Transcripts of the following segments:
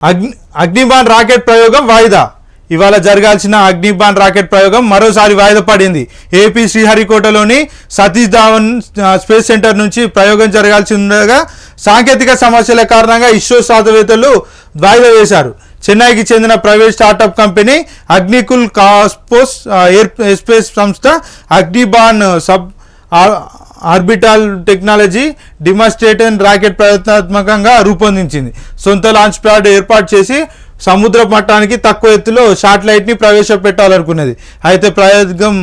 Agnibaan rocket ప్రయోగం వాయిదా. ఇవాళ జరగాల్సిన అగ్నిబాన్ రాకెట్ ప్రయోగం మరోసారి వాయిదా పడింది. ఏపీ శ్రీహరికోటలోని సతీష్ ధావన్ స్పేస్ సెంటర్ నుంచి ప్రయోగం జరగాల్సి ఉండగా సాంకేతిక సమస్యల కారణంగా ఇస్రో శాస్త్రవేత్తలు వాయిదా వేశారు. చెన్నైకి చెందిన private startup company Agnikul Cosmos space సంస్థ Agnibaan sub orbital technology demonstrator rocket ప్రయత్నాత్మకంగా రూపొందించింది. సొంత లాంచ్ ప్యాడ్ ఏర్పాటు చేసి సముద్ర మట్టానికి తక్కువ ఎత్తులో శాటిలైట్ని ప్రవేశపెట్టాలనుకున్నది. అయితే ప్రయోగం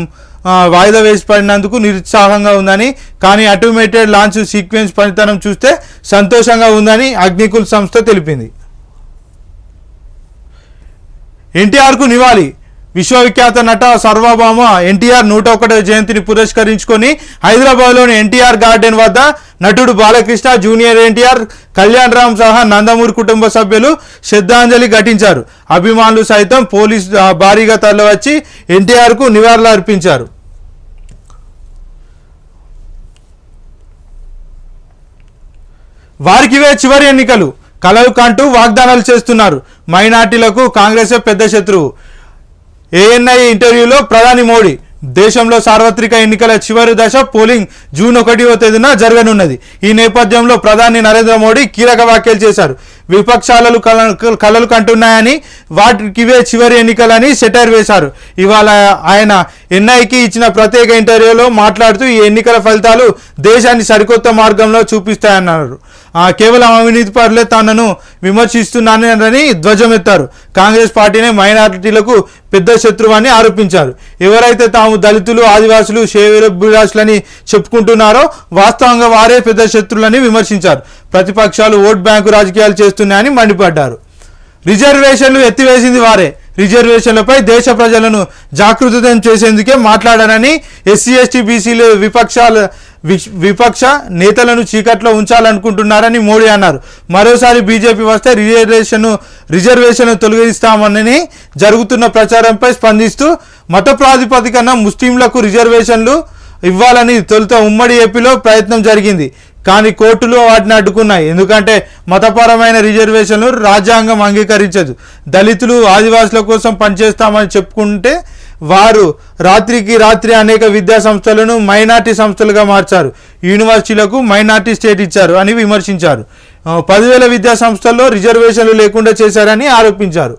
వాయిదా వేసి పడినందుకు నిరుత్సాహంగా ఉందని, కానీ ఆటోమేటెడ్ లాంచ్ సీక్వెన్స్ పనితనం చూస్తే సంతోషంగా ఉందని అగ్నికుల్ సంస్థ తెలిపింది. ఎన్టీఆర్కు నివాళి. విశ్వవిఖ్యాత నట సర్వభౌమ ఎన్టీఆర్ 101వ జయంతిని పురస్కరించుకొని హైదరాబాద్లోని ఎన్టీఆర్ గార్డెన్ వద్ద నటుడు బాలకృష్ణ, జూనియర్ ఎన్టీఆర్, కళ్యాణ్ రామ్ సహా నందమూరి కుటుంబ సభ్యులు శ్రద్ధాంజలి ఘటించారు. అభిమానులు సైతం పోలీసు భారీగా తరలివచ్చి ఎన్టీఆర్కు నివాళులు అర్పించారు. వారికివే చివరి ఎన్నికలు కలలు కంటూ వాగ్దానాలు చేస్తున్నారు. మైనార్టీలకు కాంగ్రెసే పెద్ద శత్రువు. ఏఎన్ఐ ఇంటర్వ్యూలో ప్రధాని మోడీ, దేశంలో సార్వత్రిక ఎన్నికల చివరి దశ పోలింగ్ జూన్ 1వ తేదీన జరగనున్నది. ఈ నేపథ్యంలో ప్రధాని నరేంద్ర మోడీ కీలక వ్యాఖ్యలు చేశారు. విపక్షాలు కలలు కంటున్నాయని, వాటికివే చివరి ఎన్నికలని సెటైర్ వేశారు. ఇవాళ ఆయన ఎన్ఐకి ఇచ్చిన ప్రత్యేక ఇంటర్వ్యూలో మాట్లాడుతూ ఈ ఎన్నికల ఫలితాలు దేశాన్ని సరికొత్త మార్గంలో చూపిస్తాయన్నారు. కేవలం అవినీతి పరులే తనను విమర్శిస్తున్నారని ధ్వజమెత్తారు. కాంగ్రెస్ పార్టీనే మైనారిటీలకు పెద్ద శత్రువు అని ఆరోపించారు. ఎవరైతే తాము దళితులు, ఆదివాసులు, శ్రేయోభిలాషులని చెప్పుకుంటున్నారో వాస్తవంగా వారే పెద్ద శత్రువులని విమర్శించారు. ప్రతిపక్షాలు ఓట్ బ్యాంకు రాజకీయాలు చేస్తున్నాయని మండిపడ్డారు. రిజర్వేషన్లు ఎత్తివేసింది వారే. రిజర్వేషన్లపై దేశ ప్రజలను జాగృతం చేసేందుకే మాట్లాడారని, ఎస్సీ ఎస్టీ బీసీలు విపక్ష నేతలను చీకట్లో ఉంచాలనుకుంటున్నారని మోడీ అన్నారు. మరోసారి బీజేపీ వస్తే రిజర్వేషన్ తొలగిస్తామని జరుగుతున్న ప్రచారంపై స్పందిస్తూ మత ప్రాతిపదికన ముస్లింలకు రిజర్వేషన్లు ఇవ్వాలని తొలుత ఉమ్మడి ఏపీలో ప్రయత్నం జరిగింది. కానీ కోర్టులు వాటిని అడ్డుకున్నాయి. ఎందుకంటే మతపరమైన రిజర్వేషన్లు రాజ్యాంగం అంగీకరించదు. దళితులు, ఆదివాసుల కోసం పనిచేస్తామని చెప్పుకుంటే వారు రాత్రికి రాత్రి అనేక విద్యా సంస్థలను మైనార్టీ సంస్థలుగా మార్చారు. యూనివర్సిటీలకు మైనార్టీ స్టేట్ ఇచ్చారు అని విమర్శించారు. 10,000 విద్యా సంస్థల్లో రిజర్వేషన్లు లేకుండా చేశారని ఆరోపించారు.